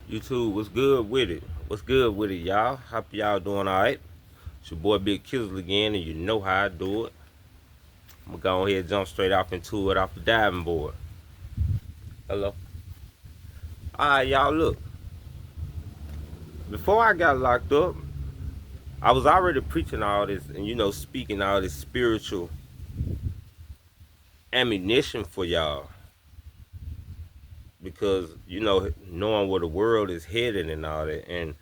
YouTube, what's good with it? What's good with it, y'all? Hope y'all doing alright. It's your boy Big Kizzle again, and you know how I do it. I'm gonna go ahead and jump straight off into it off the diving board. Hello. Alright, y'all, look. Before I got locked up, I was already preaching all this and, speaking all this spiritual ammunition for y'all. Because, knowing where the world is headed and all that. And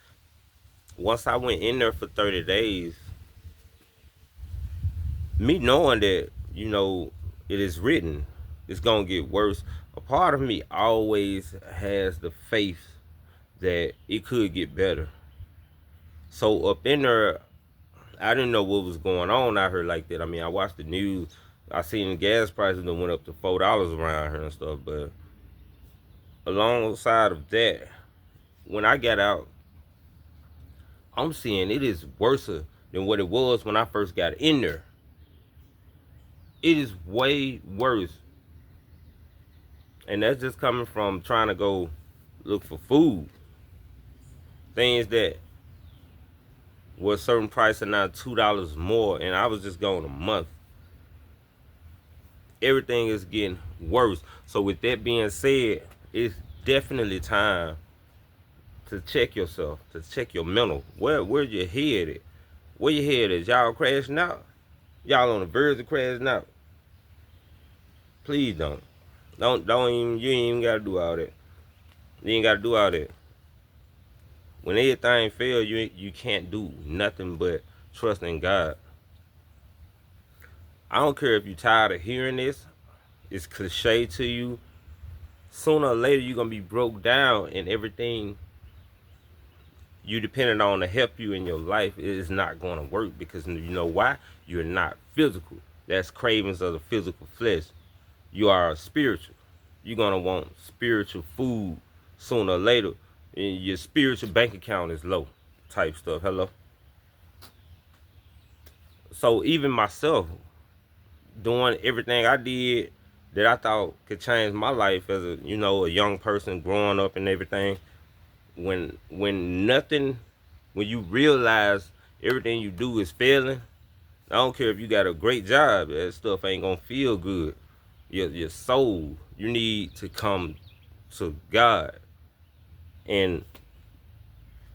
once I went in there for 30 days, me knowing that, it is written, it's gonna get worse. A part of me always has the faith that it could get better. So up in there, I didn't know what was going on out here like that. I mean, I watched the news. I seen the gas prices that went up to $4 around here and stuff. But alongside of that, when I got out, I'm seeing it is worse than what it was when I first got in there. It is way worse. And that's just coming from trying to go look for food. Things that were a certain price and now $2 more, and I was just going a month. Everything is getting worse. So with that being said, it's definitely time to check yourself, to check your mental. Where's your head at? Where your head is? Y'all crashing out? Y'all on the verge of crashing out? Please don't. Don't even, you ain't even gotta do all that. You ain't gotta do all that. When everything fails, you can't do nothing but trust in God. I don't care if you're tired of hearing this. It's cliche to you. Sooner or later, you're gonna be broke down, and everything you depending on to help you in your life is not gonna work, because you know why? You're not physical. That's cravings of the physical flesh. You are spiritual. You're gonna want spiritual food sooner or later. And your spiritual bank account is low, type stuff. Hello. So even myself, doing everything I did that I thought could change my life as a young person growing up and everything, when nothing, when you realize everything you do is failing, I don't care if you got a great job, that stuff ain't gonna feel good. Your soul, you need to come to God. And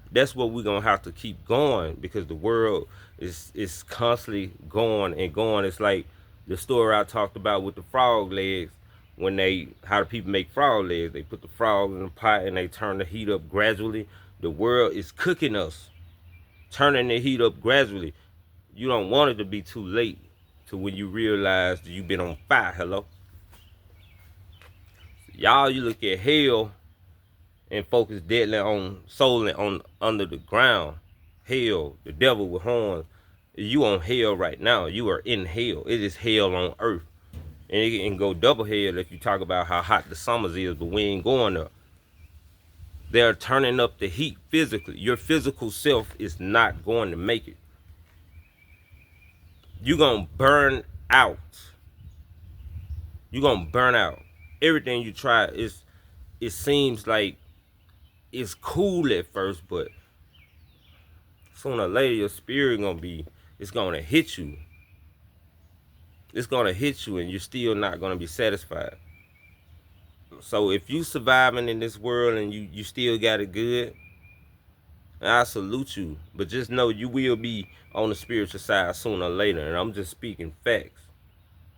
that's what we're gonna have to keep going, because the world is constantly going and going. It's like the story I talked about with the frog legs. When how do people make frog legs? They put the frog in the pot and they turn the heat up gradually. The world is cooking us, turning the heat up gradually. You don't want it to be too late to when you realize that you've been on fire. Hello. Y'all, you look at hell and focus deadly on solely on under the ground. Hell, the devil with horns. You on hell right now. You are in hell. It is hell on earth. And it can go double hell if you talk about how hot the summers is, but we ain't going there. They're turning up the heat physically. Your physical self is not going to make it. You're going to burn out. You're going to burn out. Everything you try, it seems like it's cool at first, but sooner or later your spirit it's gonna hit you. It's gonna hit you, and you're still not gonna be satisfied. So if you surviving in this world and you still got it good, I salute you. But just know you will be on the spiritual side sooner or later. And I'm just speaking facts.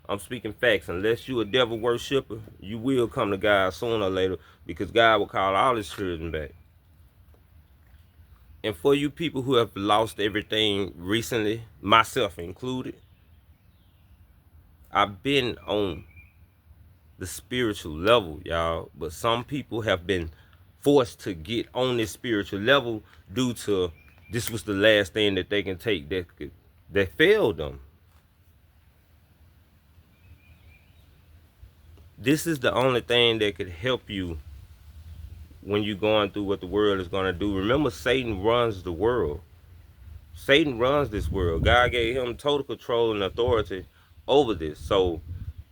I'm speaking facts. Unless you a devil worshiper, you will come to God sooner or later, because God will call all his children back. And for you people who have lost everything recently, myself included, I've been on the spiritual level, y'all. But some people have been forced to get on this spiritual level due to this was the last thing that they can take that failed them. This is the only thing that could help you when you're going through what the world is going to do. Remember, Satan runs the world. Satan runs this world. God gave him total control and authority over this. So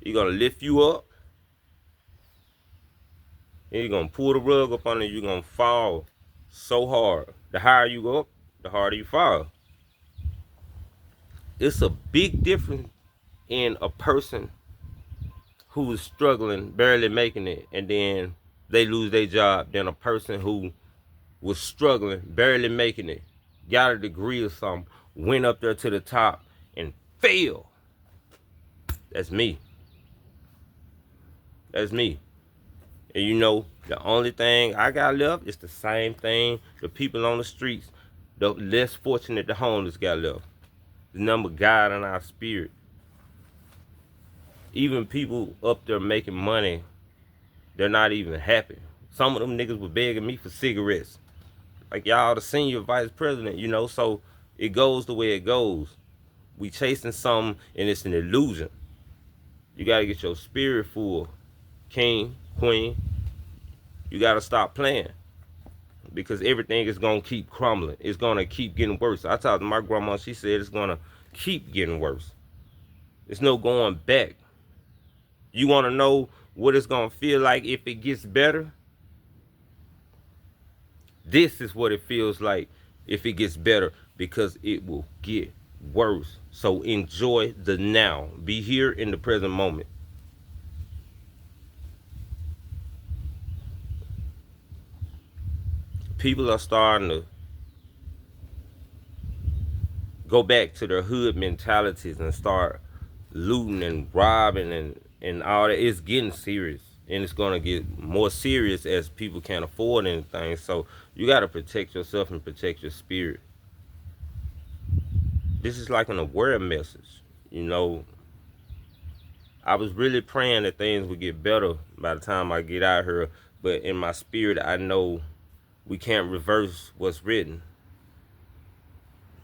he's going to lift you up And you're gonna pull the rug up on you. You're gonna fall so hard. The higher you go up, the harder you fall. It's a big difference in a person who is struggling, barely making it, and then they lose their job, than a person who was struggling, barely making it, got a degree or something, went up there to the top and failed. That's me. That's me. And you know, the only thing I got left is the same thing the people on the streets, the less fortunate, the homeless got left. The number of God in our spirit. Even people up there making money, they're not even happy. Some of them niggas were begging me for cigarettes. Like, y'all the senior vice president, you know, so it goes the way it goes. We chasing something and it's an illusion. You gotta get your spirit full, king, queen. You gotta stop playing, because everything is gonna keep crumbling. It's gonna keep getting worse. I talked to my grandma, she said it's gonna keep getting worse. There's no going back. You wanna know what it's gonna feel like if it gets better? This is what it feels like if it gets better, because it will get worse. So enjoy the now. Be here in the present moment. People are starting to go back to their hood mentalities and start looting and robbing and all that. It's getting serious. And it's going to get more serious as people can't afford anything. So you got to protect yourself and protect your spirit. This is like an aware message. You know, I was really praying that things would get better by the time I get out here. But in my spirit, I know we can't reverse what's written.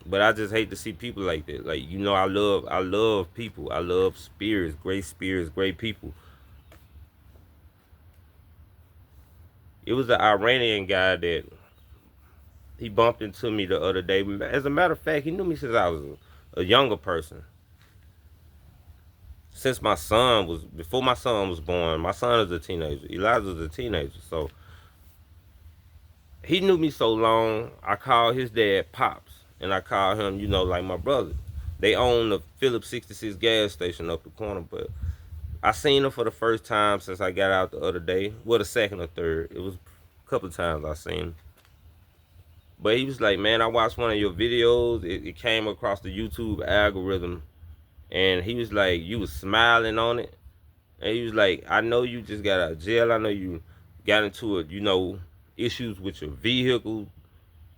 But I just hate to see people like that. Like, you know, I love people. I love spirits, great people. It was an Iranian guy that he bumped into me the other day. As a matter of fact, he knew me since I was a younger person. Since before my son was born. My son is a teenager. Elijah's a teenager. So he knew me so long, I called his dad Pops. And I called him, you know, like my brother. They own the Phillips 66 gas station up the corner, but I seen him for the first time since I got out the other day. Well, the second or third. It was a couple of times I seen him. But he was like, man, I watched one of your videos. It came across the YouTube algorithm. And he was like, you was smiling on it. And he was like, I know you just got out of jail. I know you got into it, you know, issues with your vehicle,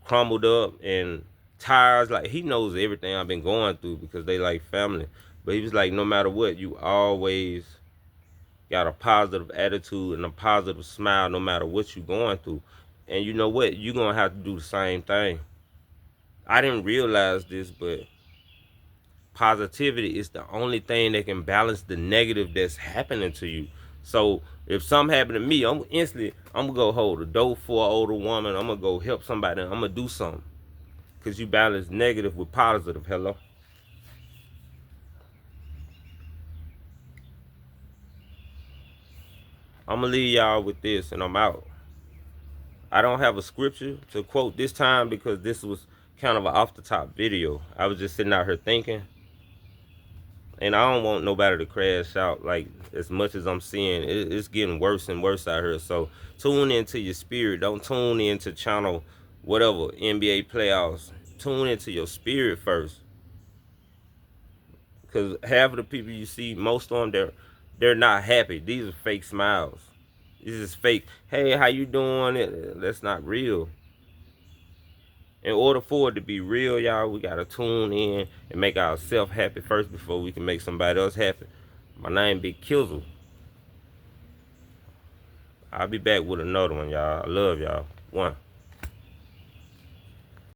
crumbled up, and tires. Like, he knows everything I've been going through because they like family. But he was like, no matter what, you always got a positive attitude and a positive smile no matter what you're going through. And you know what? You're going to have to do the same thing. I didn't realize this, but positivity is the only thing that can balance the negative that's happening to you. So if something happened to me, I'm gonna go hold a door for an older woman. I'm gonna go help somebody. I'm gonna do something, because you balance negative with positive. Hello. I'm gonna leave y'all with this and I'm out. I don't have a scripture to quote this time because this was kind of an off the top video. I was just sitting out here thinking, and I don't want nobody to crash out. Like, as much as I'm seeing, it's getting worse and worse out here. So tune into your spirit. Don't tune into channel whatever, NBA playoffs. Tune into your spirit first. Because half of the people you see, most of them, they're not happy. These are fake smiles. This is fake. Hey, how you doing? That's not real. In order for it to be real, y'all, we gotta tune in and make ourselves happy first before we can make somebody else happy. My name Big Kizzle. I'll be back with another one, y'all. I love y'all. One.